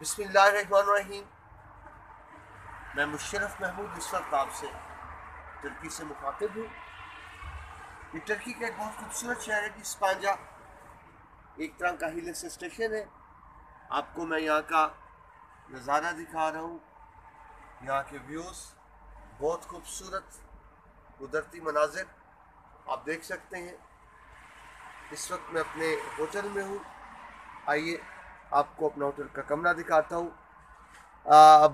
बिस्मिल्लाहिर्रहमानिर्रहीम। मैं मुशर्रफ महमूद इस वक्त आपसे तुर्की से मुखातिब हूँ। ये तुर्की का एक बहुत खूबसूरत शहर है इस्पांजा, एक तरह का हिल स्टेशन है। आपको मैं यहाँ का नज़ारा दिखा रहा हूँ। यहाँ के व्यूज़ बहुत खूबसूरत कुदरती मनाजिर आप देख सकते हैं। इस वक्त मैं अपने होटल में हूँ। आइए आपको अपना होटल का कमरा दिखाता हूँ।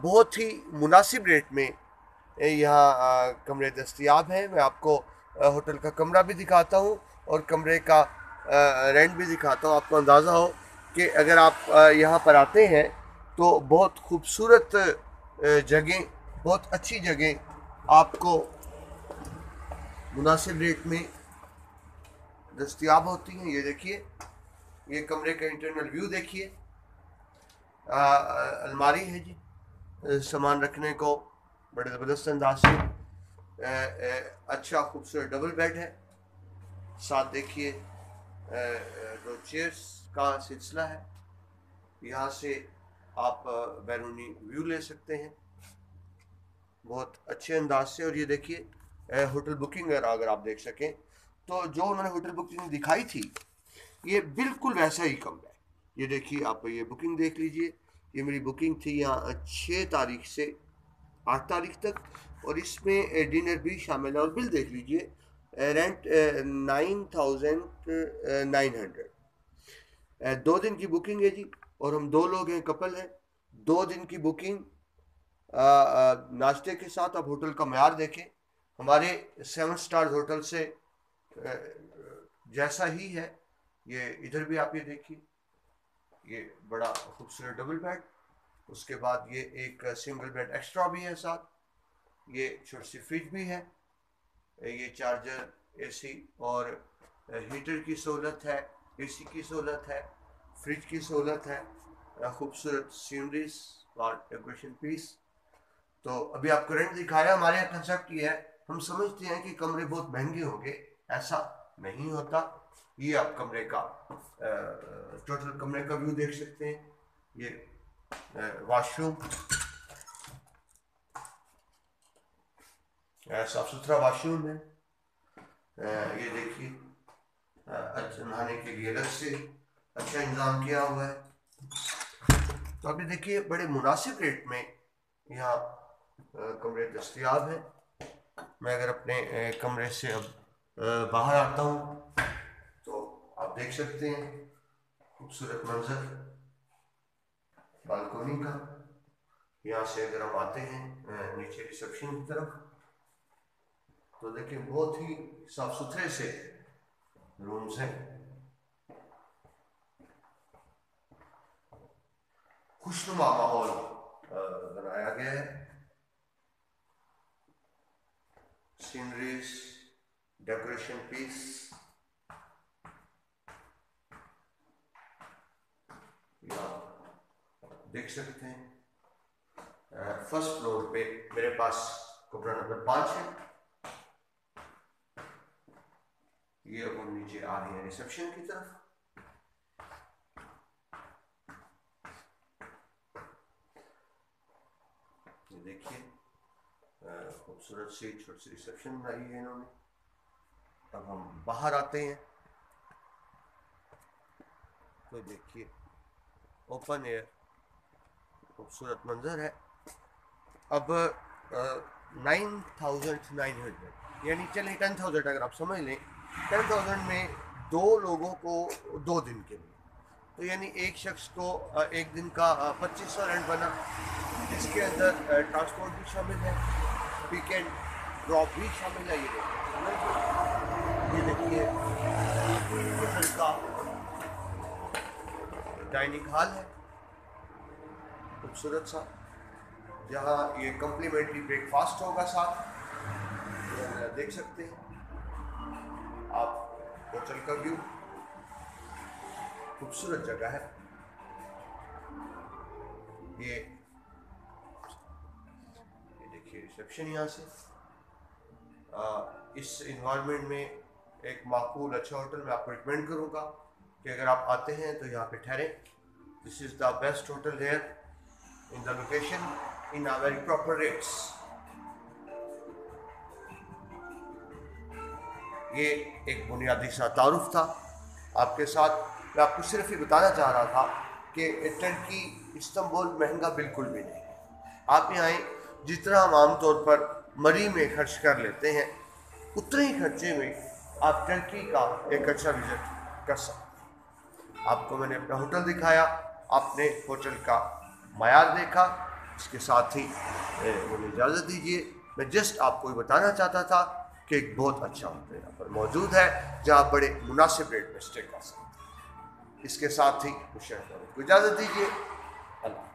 बहुत ही मुनासिब रेट में यहाँ कमरे दस्तयाब हैं। मैं आपको होटल का कमरा भी दिखाता हूँ और कमरे का रेंट भी दिखाता हूँ। आपको अंदाज़ा हो कि अगर आप यहाँ पर आते हैं तो बहुत खूबसूरत जगह, बहुत अच्छी जगह आपको मुनासिब रेट में दस्तयाब होती हैं। ये देखिए, ये कमरे का इंटरनल व्यू देखिए। अलमारी है जी, सामान रखने को बड़े ज़बरदस्त अंदाज से। अच्छा खूबसूरत डबल बेड है। साथ देखिए दो चेयर्स का सिलसिला है। यहाँ से आप बैरूनी व्यू ले सकते हैं बहुत अच्छे अंदाज से। और ये देखिए होटल बुकिंग अगर आप देख सकें तो जो उन्होंने होटल बुकिंग दिखाई थी ये बिल्कुल वैसा ही कमरा है। ये देखिए, आप ये बुकिंग देख लीजिए। ये मेरी बुकिंग थी यहाँ 6 तारीख से 8 तारीख तक, और इसमें डिनर भी शामिल है। और बिल देख लीजिए, रेंट 9,900। 2 दिन की बुकिंग है जी, और हम 2 लोग हैं, कपल हैं। 2 दिन की बुकिंग नाश्ते के साथ। आप होटल का म्यार देखें, हमारे 7 स्टार होटल से जैसा ही है। ये इधर भी आप ये देखिए, ये बड़ा खूबसूरत डबल बेड। उसके बाद ये एक सिंगल बेड एक्स्ट्रा भी है साथ। ये छोटी सी फ्रिज भी है। ये चार्जर, एसी और हीटर की सहूलत है, एसी की सहूलत है, फ्रिज की सहूलत है। खूबसूरत सीनरीज और डेकोरेशन पीस। तो अभी आपको रेंट दिखाया। हमारे यहाँ कंसेप्ट ये है, हम समझते हैं कि कमरे बहुत महंगे होंगे, ऐसा नहीं होता। ये आप कमरे का टोटल कमरे का व्यू देख सकते हैं। ये वॉशरूम, साफ सुथरा वॉशरूम है। ये देखिए, अच्छा नहाने के लिए अलग से अच्छा इंतजाम किया हुआ है। तो अभी देखिए, बड़े मुनासिब रेट में यहाँ कमरे दस्तयाब हैं। मैं अगर अपने कमरे से अब बाहर आता हूँ तो आप देख सकते हैं खूबसूरत मंजर बालकोनी का। यहाँ से अगर हम आते हैं नीचे रिसेप्शन की तरफ तो देखिए बहुत ही साफ सुथरे से रूम्स हैं। खुशनुमा माहौल बनाया गया है। सीनरीज, डेकोरेशन पीस, देख सकते हैं। फर्स्ट फ्लोर पे मेरे पास कमरा नंबर 5 है। ये अब हम नीचे आ रहे हैं रिसेप्शन की तरफ। ये देखिए, खूबसूरत सी छोटी सी रिसेप्शन बनाई है इन्होंने। अब हम बाहर आते हैं तो देखिए ओपन एयर खूबसूरत मंजर है। अब 9,900 यानी चलिए 10,000 अगर आप समझ लें। 10,000 में 2 लोगों को 2 दिन के लिए, तो यानी एक शख्स को एक दिन का 2500 रेंट बना। इसके अंदर ट्रांसपोर्ट भी शामिल है, वीकेंड ड्रॉप भी शामिल है। ये देखिए होटल का डाइनिंग हॉल है खूबसूरत सा, जहाँ ये कम्प्लीमेंट्री ब्रेकफास्ट होगा साथ। तो देख सकते हैं आप होटल का व्यू, खूबसूरत जगह है ये। देखिए रिसेप्शन यहाँ से। इस इन्वायरमेंट में एक माकूल अच्छा होटल मैं आपको रिकमेंड करूँगा कि अगर आप आते हैं तो यहाँ पे ठहरें। This is the best hotel here. in the location in a very proper rates. ये एक बुनियादी सा तारुफ था आपके साथ। मैं आपको सिर्फ ये बताना चाह रहा था कि टर्की इस्तांबुल महंगा बिल्कुल भी नहीं है। आप यहाँ आए, जितना हम आमतौर पर मरी में खर्च कर लेते हैं उतने ही खर्चे में आप टर्की का एक अच्छा विजिट कर सकते हैं। आपको मैंने अपना होटल दिखाया, आपने होटल का मायार देखा, इसके साथ ही मुझे इजाज़त दीजिए। मैं जस्ट आपको ये बताना चाहता था कि एक बहुत अच्छा होटल यहाँ पर मौजूद है जहाँ बड़े मुनासिब रेट में स्टे कर सकते हैं। इसके साथ ही मुझे इजाज़त दीजिए। अल्लाह।